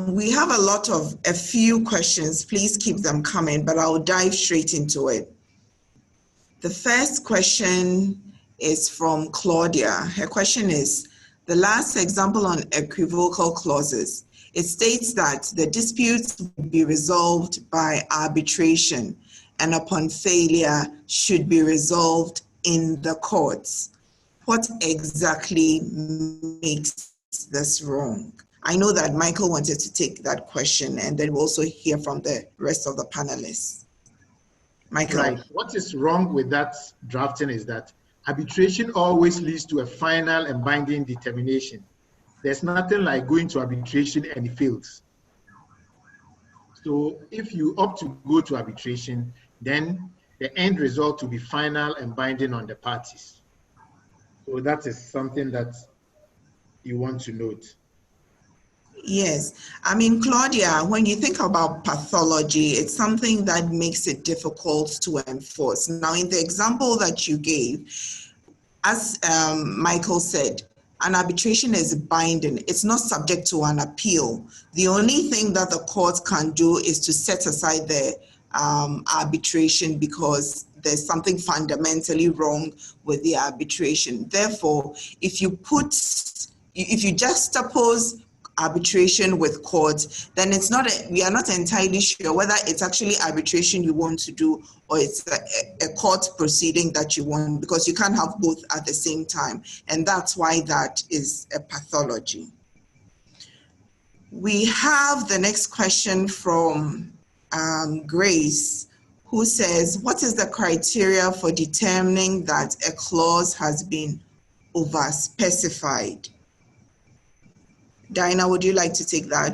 We have a few questions. Please keep them coming, but I'll dive straight into it. The first question is from Claudia. Her question is, the last example on equivocal clauses, it states that the disputes will be resolved by arbitration and upon failure should be resolved in the courts. What exactly makes this wrong? I know that Michael wanted to take that question, and then we'll also hear from the rest of the panelists. Michael. Right. What is wrong with that drafting is that arbitration always leads to a final and binding determination. There's nothing like going to arbitration and it fails. So if you opt to go to arbitration, then the end result will be final and binding on the parties. So that is something that you want to note. Yes, I mean, Claudia, when you think about pathology, it's something that makes it difficult to enforce. Now, in the example that you gave, as Michael said, an arbitration is binding. It's not subject to an appeal. The only thing that the court can do is to set aside the arbitration because there's something fundamentally wrong with the arbitration. Therefore, if you juxtapose arbitration with court, then it's not we are not entirely sure whether it's actually arbitration you want to do or it's a court proceeding that you want, because you can't have both at the same time, and that's why that is a pathology. We have the next question from Grace, who says, what is the criteria for determining that a clause has been overspecified? Diana, would you like to take that?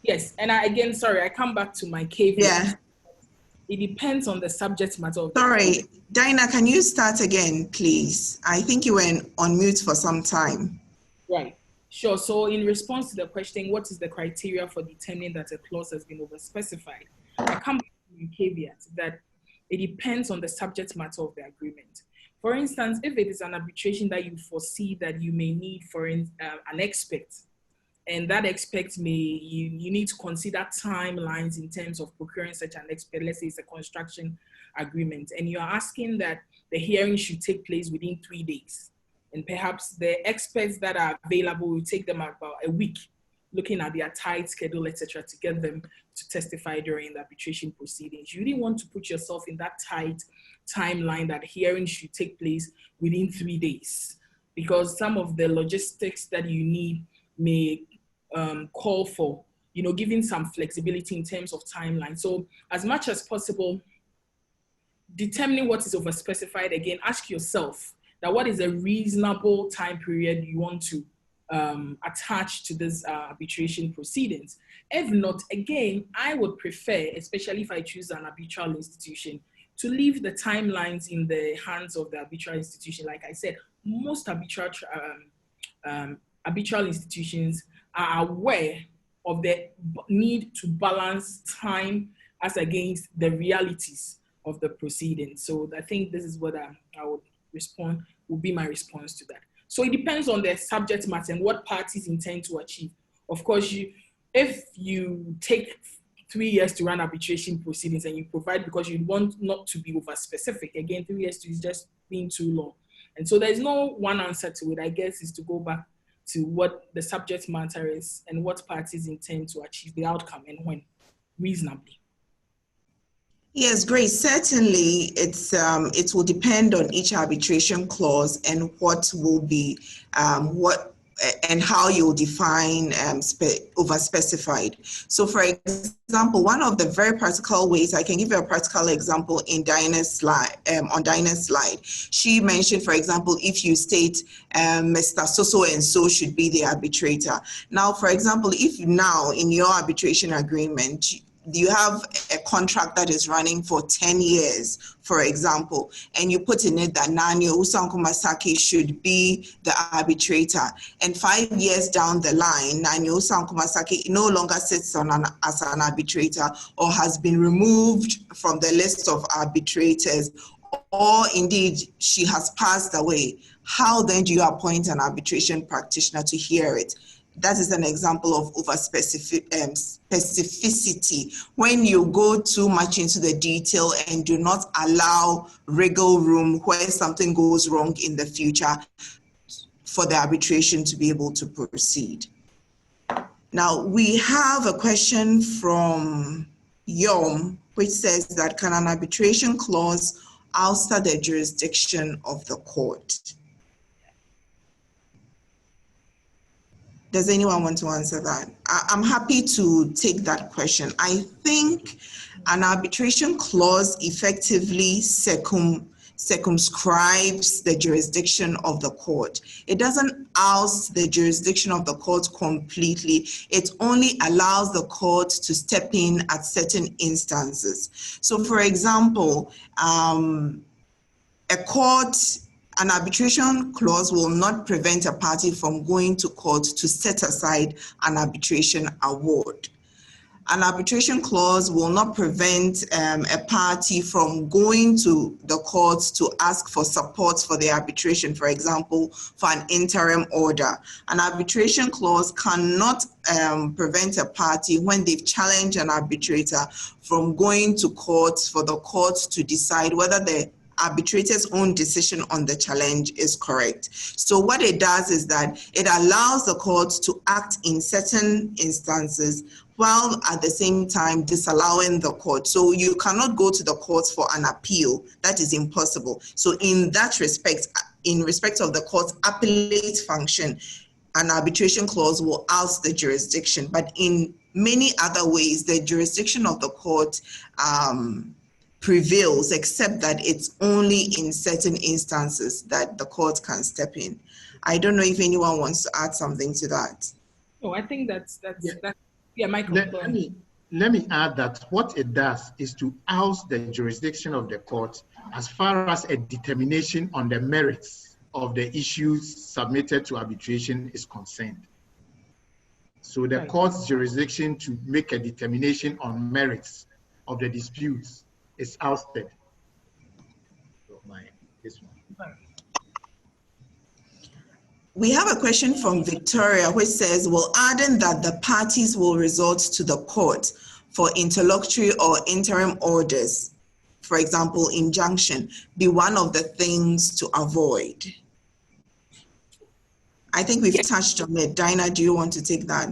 Yes, and again, sorry, I come back to my caveat. Yeah. It depends on the subject matter. Sorry, Diana, can you start again, please? I think you were on mute for some time. Right, sure. So in response to the question, what is the criteria for determining that a clause has been overspecified? I come back to my caveat that it depends on the subject matter of the agreement. For instance, if it is an arbitration that you foresee that you may need for an expert, and that expert you need to consider timelines in terms of procuring such an expert. Let's say it's a construction agreement, and you're asking that the hearing should take place within 3 days. And perhaps the experts that are available will take them about a week, looking at their tight schedule, etc., to get them to testify during the arbitration proceedings. You really want to put yourself in that tight timeline that hearing should take place within 3 days, because some of the logistics that you need may call for, giving some flexibility in terms of timeline. So as much as possible, determining what is overspecified, again, ask yourself that what is a reasonable time period you want to attach to this arbitration proceedings. If not, again, I would prefer, especially if I choose an arbitral institution, to leave the timelines in the hands of the arbitral institution. Like I said, most arbitral institutions are aware of the need to balance time as against the realities of the proceedings. So I think this is what I would be my response to that. So it depends on the subject matter and what parties intend to achieve. Of course, if you take 3 years to run arbitration proceedings and you provide because you want not to be over specific, again, 3 years is just being too long. And so there's no one answer to it, I guess, is to go back to what the subject matter is and what parties intend to achieve the outcome and when reasonably. Yes, Grace, certainly it will depend on each arbitration clause and what will be, and how you'll define overspecified. So for example, one of the very practical ways, I can give you a practical example in Diana's slide, on Diana's slide. She mentioned, for example, if you state Mr. So and so should be the arbitrator. Now, for example, if now in your arbitration agreement, you have a contract that is running for 10 years, for example, and you put in it that Nania Owusu Ankomah Sackey should be the arbitrator, and 5 years down the line, Nania Owusu Ankomah Sackey no longer sits on as an arbitrator or has been removed from the list of arbitrators, or indeed she has passed away, how then do you appoint an arbitration practitioner to hear it? That is an example of specificity. When you go too much into the detail and do not allow wriggle room where something goes wrong in the future for the arbitration to be able to proceed. Now, we have a question from Yom, which says that can an arbitration clause outside the jurisdiction of the court? Does anyone want to answer that? I'm happy to take that question. I think an arbitration clause effectively circumscribes the jurisdiction of the court. It doesn't oust the jurisdiction of the court completely. It only allows the court to step in at certain instances. So for example, an arbitration clause will not prevent a party from going to court to set aside an arbitration award. An arbitration clause will not prevent a party from going to the courts to ask for support for the arbitration, for example, for an interim order. An arbitration clause cannot prevent a party, when they've challenged an arbitrator, from going to court for the court to decide whether the arbitrator's own decision on the challenge is correct. So what it does is that it allows the court to act in certain instances while at the same time disallowing the court. So you cannot go to the courts for an appeal. That is impossible. So in that respect, in respect of the court's appellate function, an arbitration clause will oust the jurisdiction. But in many other ways, the jurisdiction of the court prevails, except that it's only in certain instances that the court can step in. I don't know if anyone wants to add something to that. Oh, I think that's yeah, Michael. Let me add that what it does is to oust the jurisdiction of the court as far as a determination on the merits of the issues submitted to arbitration is concerned. So the court's jurisdiction to make a determination on merits of the disputes is ousted. This one. We have a question from Victoria, which says, will adding that the parties will resort to the court for interlocutory or interim orders, for example, injunction, be one of the things to avoid? I think we've touched on it. Dinah, do you want to take that?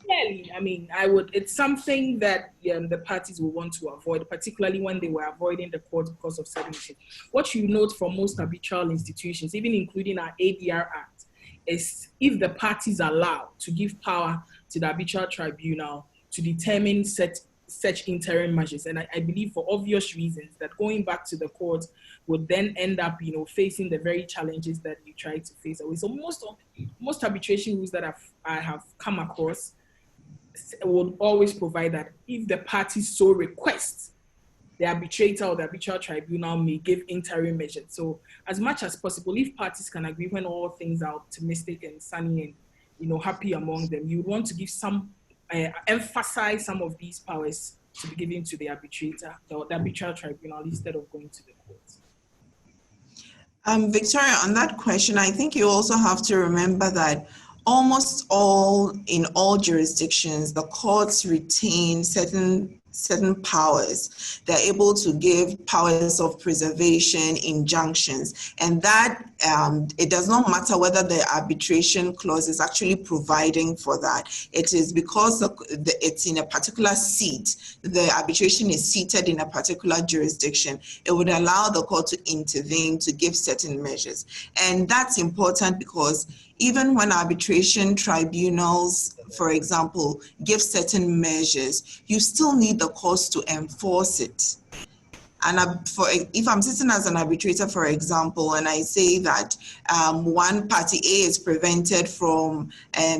Clearly, I mean, it's something that the parties will want to avoid, particularly when they were avoiding the court because of certainty. What you note from most arbitral institutions, even including our ADR Act, is if the parties are allowed to give power to the arbitral tribunal to determine such interim measures. And I believe for obvious reasons that going back to the court would then end up, facing the very challenges that you try to face away. So most arbitration rules that I have come across would always provide that if the parties so request, the arbitrator or the arbitral tribunal may give interim measures. So as much as possible, if parties can agree when all things are optimistic and sunny and happy among them, you would want to give some, emphasize some of these powers to be given to the arbitrator or the arbitral tribunal instead of going to the courts. Victoria, on that question, I think you also have to remember that in all jurisdictions, the courts retain certain powers. They're able to give powers of preservation, injunctions, and that it does not matter whether the arbitration clause is actually providing for that. It is because it's in a particular seat, the arbitration is seated in a particular jurisdiction. It would allow the court to intervene to give certain measures. And that's important because even when arbitration tribunals, for example, give certain measures, you still need the courts to enforce it. And if I'm sitting as an arbitrator, for example, and I say that one party A is prevented from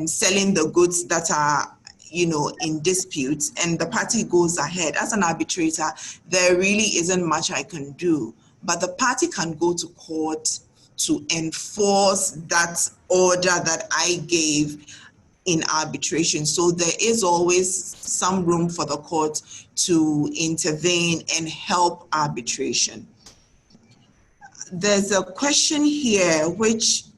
selling the goods that are in disputes and the party goes ahead, as an arbitrator, there really isn't much I can do. But the party can go to court to enforce that order that I gave in arbitration. So there is always some room for the court to intervene and help arbitration. There's a question here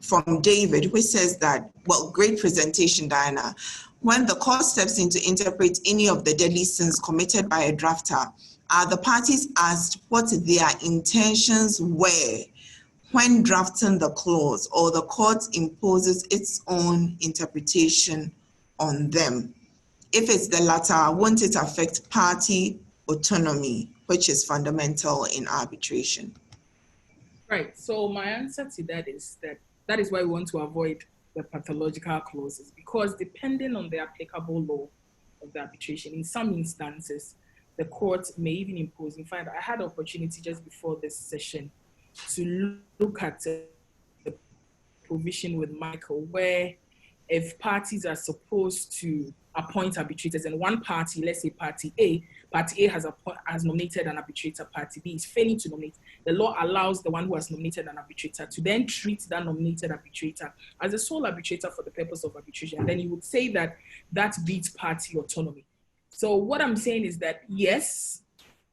from David, which says that, well, great presentation, Diana. When the court steps in to interpret any of the deadly sins committed by a drafter, are the parties asked what their intentions were when drafting the clause, or the court imposes its own interpretation on them? If it's the latter, won't it affect party autonomy, which is fundamental in arbitration? Right. So my answer to that is that is why we want to avoid the pathological clauses, because depending on the applicable law of the arbitration, in some instances, the court may even impose. In fact, I had an opportunity just before this session to look at the provision with Michael, where if parties are supposed to appoint arbitrators and one party, let's say party A has nominated an arbitrator, party B is failing to nominate, the law allows the one who has nominated an arbitrator to then treat that nominated arbitrator as a sole arbitrator for the purpose of arbitration. And then you would say that that beats party autonomy. So what I'm saying is that, yes,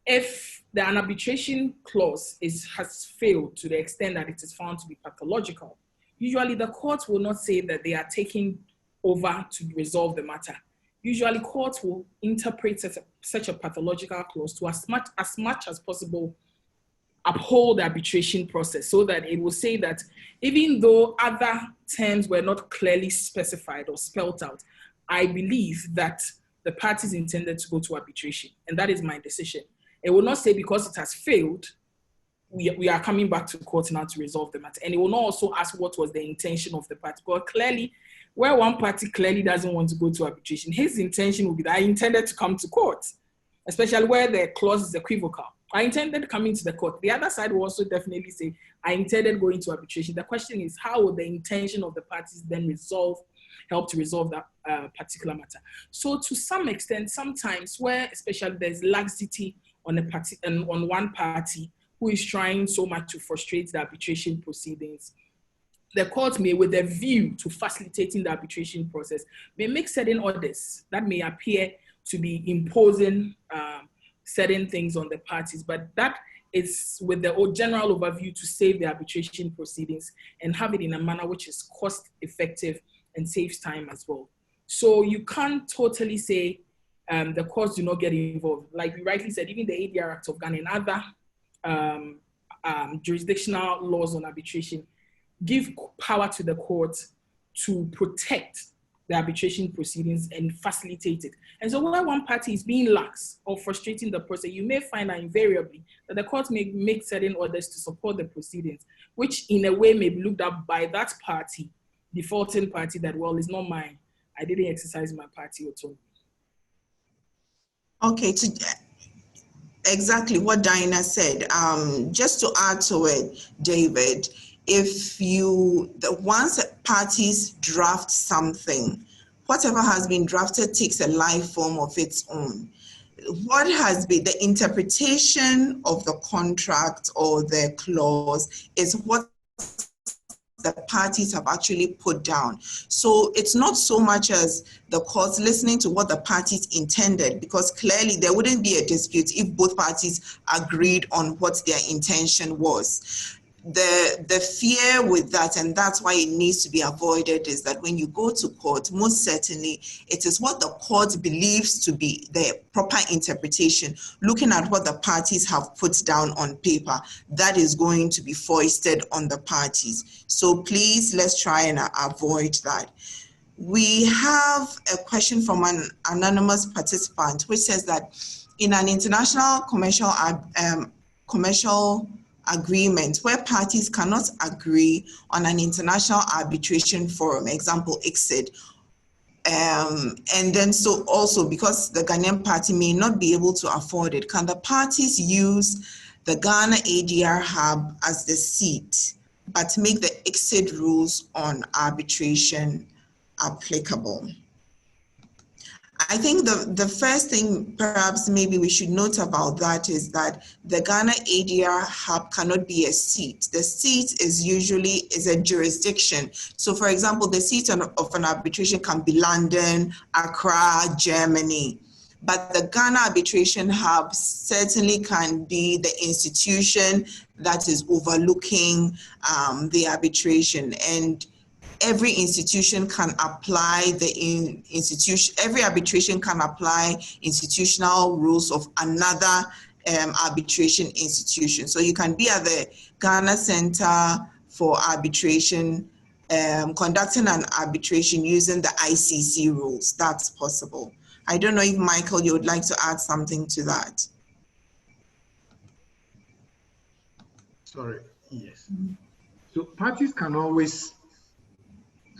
if an arbitration clause has failed to the extent that it is found to be pathological, usually the court will not say that they are taking over to resolve the matter. Usually courts will interpret such a pathological clause to as much as possible uphold the arbitration process, so that it will say that even though other terms were not clearly specified or spelled out, I believe that the parties intended to go to arbitration, and that is my decision. It will not say because it has failed, we are coming back to court now to resolve the matter. And it will not also ask what was the intention of the party. But clearly, where one party clearly doesn't want to go to arbitration, his intention will be that I intended to come to court, especially where the clause is equivocal. I intended coming to the court. The other side will also definitely say, I intended going to arbitration. The question is, how will the intention of the parties then help to resolve that particular matter? So to some extent, sometimes where especially there's laxity on one party who is trying so much to frustrate the arbitration proceedings, the court may, with a view to facilitating the arbitration process, may make certain orders that may appear to be imposing certain things on the parties, but that is with the general overview to save the arbitration proceedings and have it in a manner which is cost effective and saves time as well. So you can't totally say the courts do not get involved. Like we rightly said, even the ADR Act of Ghana and other jurisdictional laws on arbitration give power to the court to protect the arbitration proceedings and facilitate it. And so when one party is being lax or frustrating the process, you may find that invariably that the court may make certain orders to support the proceedings, which in a way may be looked up by that party, defaulting party, that, well, it's not mine. I didn't exercise my party autonomy. Okay, exactly what Diana said. Just to add to it, David, once parties draft something, whatever has been drafted takes a life form of its own. What has been the interpretation of the contract or the clause is what the parties have actually put down. So it's not so much as the courts listening to what the parties intended, because clearly there wouldn't be a dispute if both parties agreed on what their intention was. The fear with that, and that's why it needs to be avoided, is that when you go to court, most certainly it is what the court believes to be the proper interpretation, looking at what the parties have put down on paper, that is going to be foisted on the parties. So please, let's try and avoid that. We have a question from an anonymous participant, which says that in an international commercial agreement where parties cannot agree on an international arbitration forum, example ICSID, and then so also because the Ghanaian party may not be able to afford it, can the parties use the Ghana ADR Hub as the seat, but make the ICSID rules on arbitration applicable? I think the first thing perhaps maybe we should note about that is that the Ghana ADR Hub cannot be a seat. The seat is usually a jurisdiction. So for example, the seat of an arbitration can be London, Accra, Germany. But the Ghana Arbitration Hub certainly can be the institution that is overlooking the arbitration. And every institution can apply every arbitration can apply institutional rules of another arbitration institution. So you can be at the Ghana Center for Arbitration, conducting an arbitration using the ICC rules. That's possible. I don't know if, Michael, you would like to add something to that. Sorry, yes. So parties can always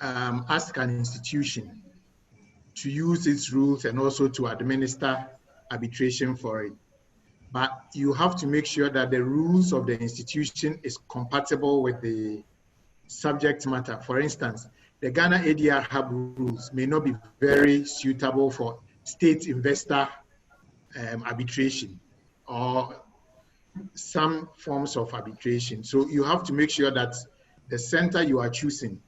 ask an institution to use its rules and also to administer arbitration for it. But you have to make sure that the rules of the institution is compatible with the subject matter. For instance, the Ghana ADR Hub rules may not be very suitable for state investor arbitration or some forms of arbitration. So you have to make sure that the center you are choosing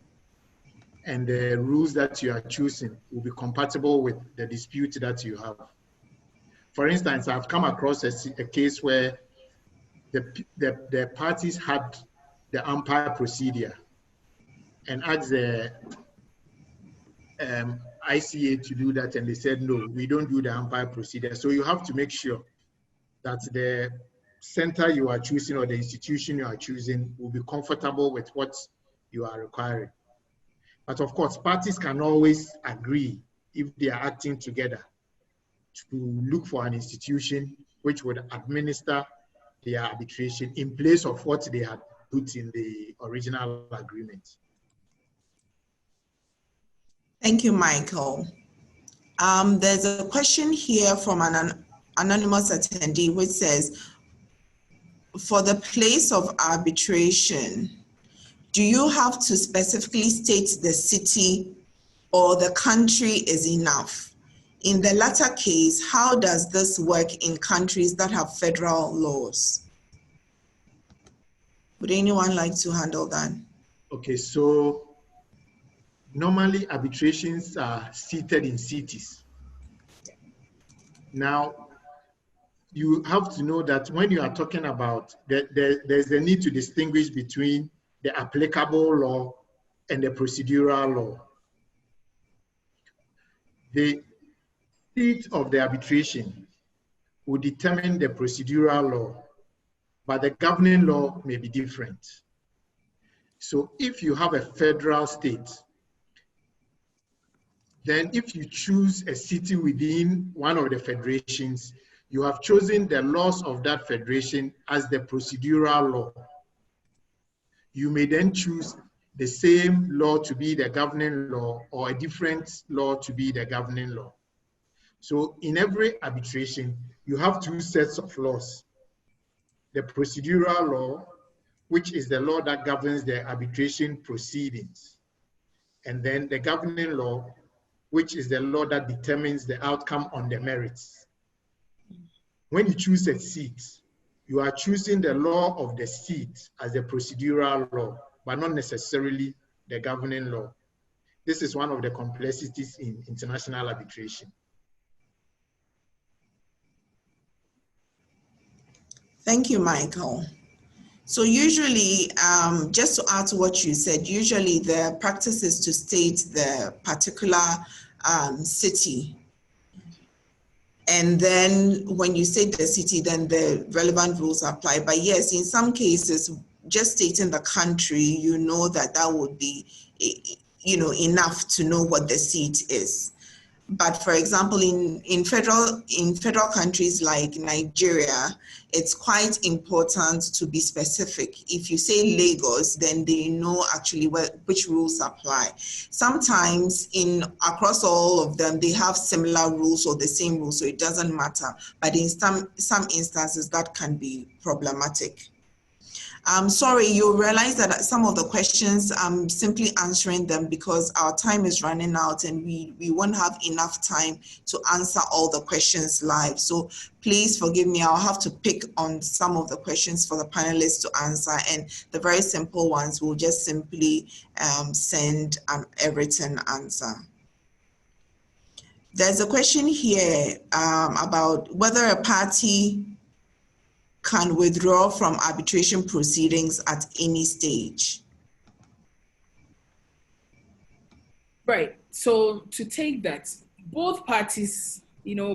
and the rules that you are choosing will be compatible with the dispute that you have. For instance, I've come across a case where the parties had the umpire procedure and asked the ICA to do that, and they said, no, we don't do the umpire procedure. So you have to make sure that the center you are choosing or the institution you are choosing will be comfortable with what you are requiring. But of course, parties can always agree, if they are acting together, to look for an institution which would administer their arbitration in place of what they had put in the original agreement. Thank you, Michael. There's a question here from an anonymous attendee which says, for the place of arbitration, do you have to specifically state the city or the country is enough? In the latter case, how does this work in countries that have federal laws? Would anyone like to handle that? Okay, so normally arbitrations are seated in cities. Now, you have to know that when you are talking about, there's a need to distinguish between the applicable law and the procedural law. The seat of the arbitration will determine the procedural law, but the governing law may be different. So if you have a federal state, then if you choose a city within one of the federations, you have chosen the laws of that federation as the procedural law. You may then choose the same law to be the governing law or a different law to be the governing law. So in every arbitration, you have two sets of laws. The procedural law, which is the law that governs the arbitration proceedings, and then the governing law, which is the law that determines the outcome on the merits. When you choose a seat, you are choosing the law of the seat as the procedural law, but not necessarily the governing law. This is one of the complexities in international arbitration. Thank you, Michael. So usually, just to add to what you said, usually the practice is to state the particular city. And then when you state the city, then the relevant rules apply. But yes, in some cases, just stating the country, you know that would be, enough to know what the seat is. But for example, in federal countries like Nigeria, it's quite important to be specific. If you say Lagos, then they know actually which rules apply. Sometimes across all of them, they have similar rules or the same rules, so it doesn't matter. But in some instances, that can be problematic. I'm sorry, you'll realize that some of the questions, I'm simply answering them because our time is running out and we won't have enough time to answer all the questions live. So please forgive me, I'll have to pick on some of the questions for the panelists to answer, and the very simple ones will just simply send a written answer. There's a question here about whether a party can withdraw from arbitration proceedings at any stage. Right. So to take that, both parties,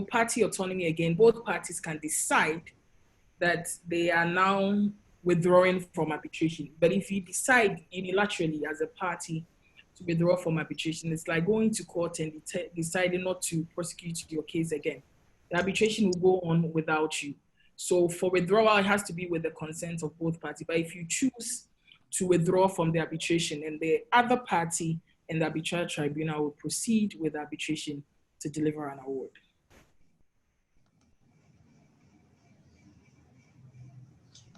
party autonomy again, both parties can decide that they are now withdrawing from arbitration. But if you decide unilaterally as a party to withdraw from arbitration, it's like going to court and deciding not to prosecute your case again. The arbitration will go on without you. So for withdrawal, it has to be with the consent of both parties. But if you choose to withdraw from the arbitration, and the other party and the arbitral tribunal will proceed with arbitration to deliver an award.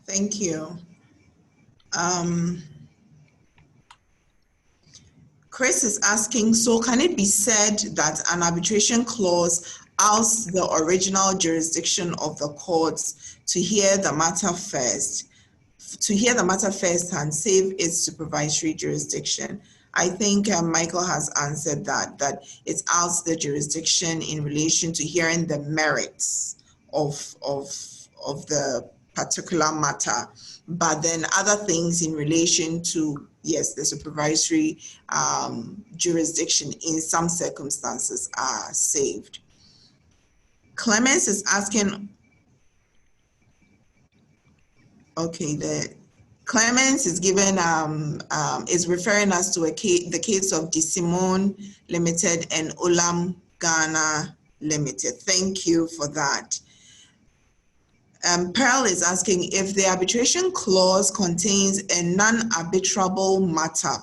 Thank you. Chris is asking, so can it be said that an arbitration clause outs the original jurisdiction of the courts to hear the matter first, and save its supervisory jurisdiction? I think Michael has answered that it outs the jurisdiction in relation to hearing the merits of the particular matter, but then other things in relation to, yes, the supervisory jurisdiction in some circumstances are saved. Clemens is asking, okay, Clemens is given, is referring us to the case of DeSimone Limited and Olam Ghana Limited. Thank you for that. Pearl is asking if the arbitration clause contains a non-arbitrable matter,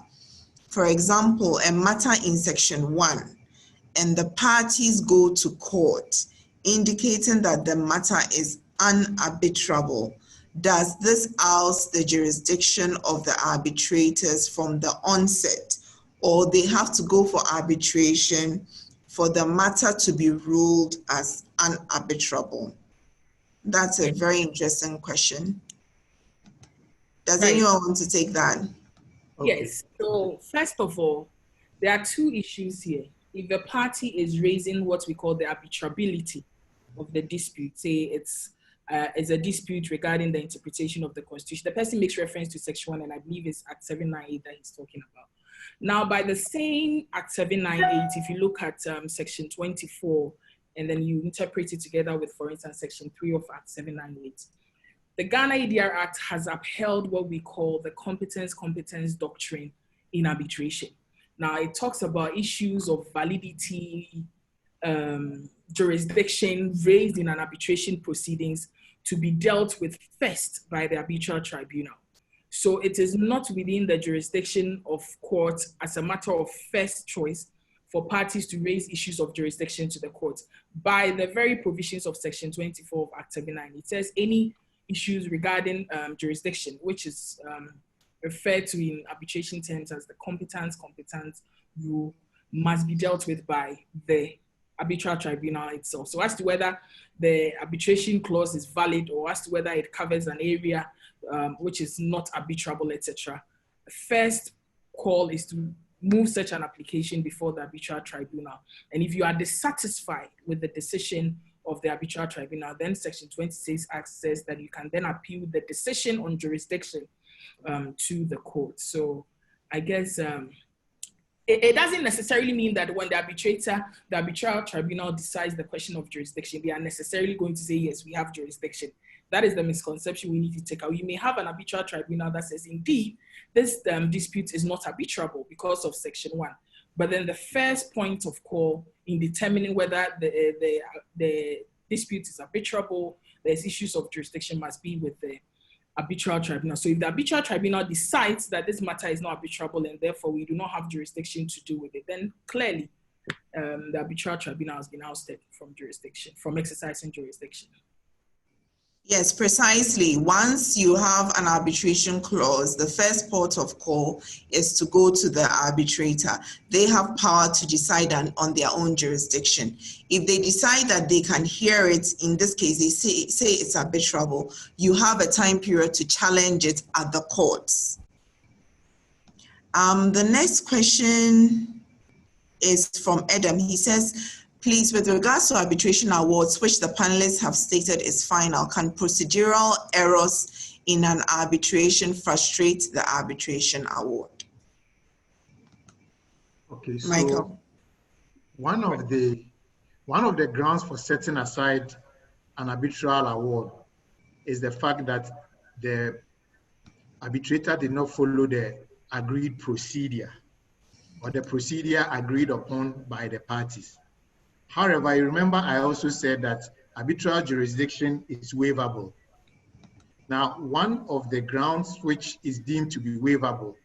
for example, a matter in section 1, and the parties go to court, indicating that the matter is unarbitrable. Does this oust the jurisdiction of the arbitrators from the onset, or they have to go for arbitration for the matter to be ruled as unarbitrable? That's a very interesting question. Does anyone want to take that? Okay. Yes. So first of all, there are two issues here. If the party is raising what we call the arbitrability of the dispute, say it's a dispute regarding the interpretation of the Constitution, the person makes reference to Section 1, and I believe it's Act 798 that he's talking about. Now, by the same Act 798, if you look at Section 24, and then you interpret it together with, for instance, Section 3 of Act 798, the Ghana ADR Act has upheld what we call the competence doctrine in arbitration. Now, it talks about issues of validity, jurisdiction raised in an arbitration proceedings to be dealt with first by the arbitral tribunal. So it is not within the jurisdiction of court as a matter of first choice for parties to raise issues of jurisdiction to the court. By the very provisions of Section 24 of Act 79, it says any issues regarding jurisdiction, which is referred to in arbitration terms as the competence rule, must be dealt with by the arbitral tribunal itself. So as to whether the arbitration clause is valid, or as to whether it covers an area which is not arbitrable, etc., the first call is to move such an application before the arbitral tribunal. And if you are dissatisfied with the decision of the arbitral tribunal, then Section 26 Act says that you can then appeal the decision on jurisdiction to the court. So I guess it doesn't necessarily mean that when the arbitral tribunal decides the question of jurisdiction, they are necessarily going to say, yes, we have jurisdiction. That is the misconception we need to take out. You may have an arbitral tribunal that says, indeed, this dispute is not arbitrable because of Section 1. But then the first point of call in determining whether the dispute is arbitrable, there's issues of jurisdiction must be with the arbitral tribunal. So if the arbitral tribunal decides that this matter is not arbitrable and therefore we do not have jurisdiction to do with it, then clearly the arbitral tribunal has been ousted from jurisdiction, from exercising jurisdiction. Yes, precisely. Once you have an arbitration clause, the first port of call is to go to the arbitrator. They have power to decide on their own jurisdiction. If they decide that they can hear it, in this case, they say it's arbitrable, you have a time period to challenge it at the courts. The next question is from Adam. He says, please, with regards to arbitration awards, which the panelists have stated is final, can procedural errors in an arbitration frustrate the arbitration award? Okay, so Michael. One of the grounds for setting aside an arbitral award is the fact that the arbitrator did not follow the agreed procedure or the procedure agreed upon by the parties. However, you remember I also said that arbitral jurisdiction is waivable. Now, one of the grounds which is deemed to be waivable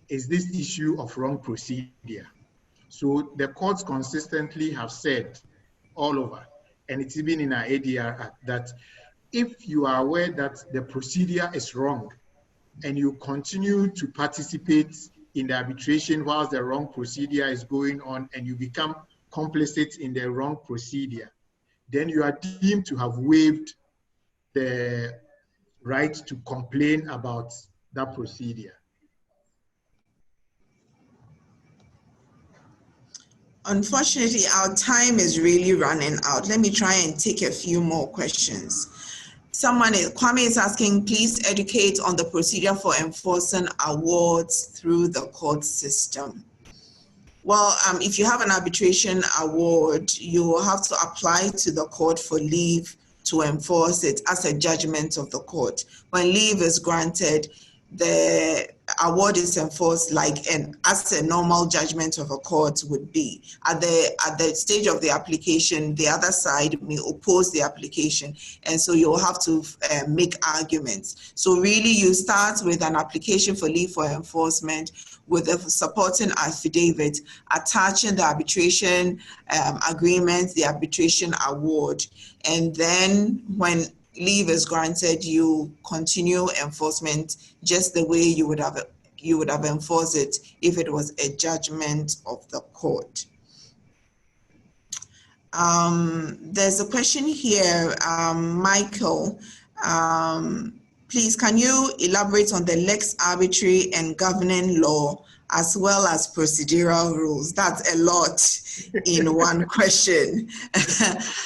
is this issue of wrong procedure. So the courts consistently have said all over, and it's even in our ADR Act, that if you are aware that the procedure is wrong and you continue to participate in the arbitration whilst the wrong procedure is going on and you become complicit in the wrong procedure, then you are deemed to have waived the right to complain about that procedure. Unfortunately, our time is really running out. Let me try and take a few more questions. Kwame is asking, please educate on the procedure for enforcing awards through the court system. Well, if you have an arbitration award, you will have to apply to the court for leave to enforce it as a judgment of the court. When leave is granted, the award is enforced as a normal judgment of a court would be. At the stage of the application, the other side may oppose the application, and so you'll have to make arguments. So really, you start with an application for leave for enforcement with a supporting affidavit attaching the arbitration agreement, the arbitration award, and then when leave is granted, you continue enforcement just the way you would have enforced it if it was a judgment of the court. There's a question here, Michael. Please, can you elaborate on the lex arbitrary and governing law as well as procedural rules? That's a lot in one question.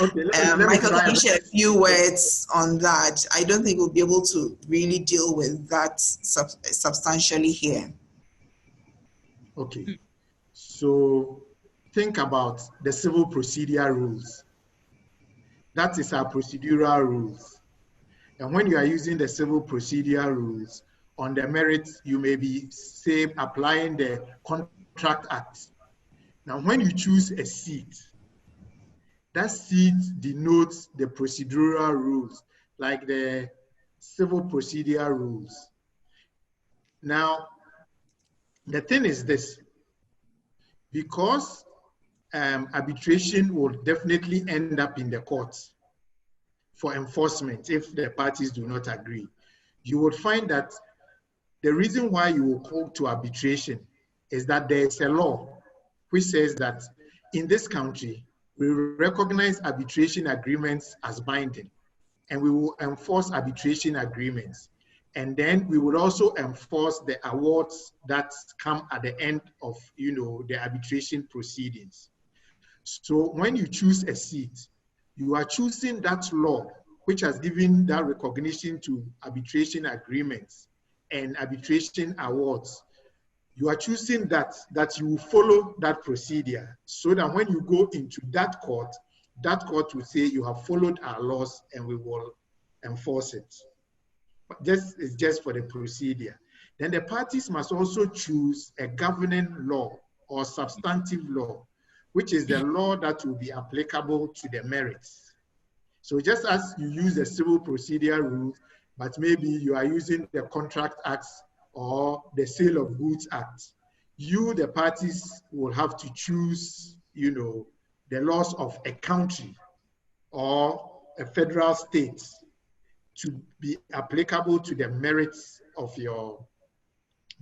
Okay, Michael, can you share a few words on that? I don't think we'll be able to really deal with that substantially here. Okay, so think about the civil procedural rules. That is our procedural rules. And when you are using the civil procedural rules, on the merits, you may be, say, applying the Contract Act. Now, when you choose a seat, that seat denotes the procedural rules, like the civil procedural rules. Now, the thing is this, because arbitration will definitely end up in the courts for enforcement if the parties do not agree, you would find that the reason why you will call to arbitration is that there is a law which says that in this country, we recognize arbitration agreements as binding, and we will enforce arbitration agreements. And then we will also enforce the awards that come at the end of, the arbitration proceedings. So when you choose a seat, you are choosing that law which has given that recognition to arbitration agreements and arbitration awards. You are choosing that you will follow that procedure, so that when you go into that court will say you have followed our laws and we will enforce it. It's just for the procedure. Then the parties must also choose a governing law or substantive law, which is the law that will be applicable to the merits. So just as you use the civil procedure rules, but maybe you are using the Contract Act or the Sale of Goods Act, you, the parties, will have to choose, the laws of a country or a federal state to be applicable to the merits of your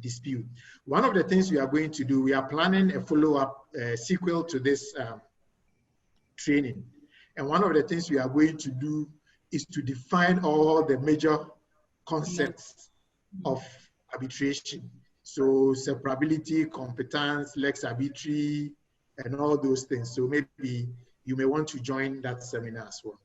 dispute. One of the things we are going to do, we are planning a follow-up sequel to this training. And one of the things we are going to do is to define all the major concepts of arbitration. So separability, competence, lex arbitri, and all those things. So maybe you may want to join that seminar as well.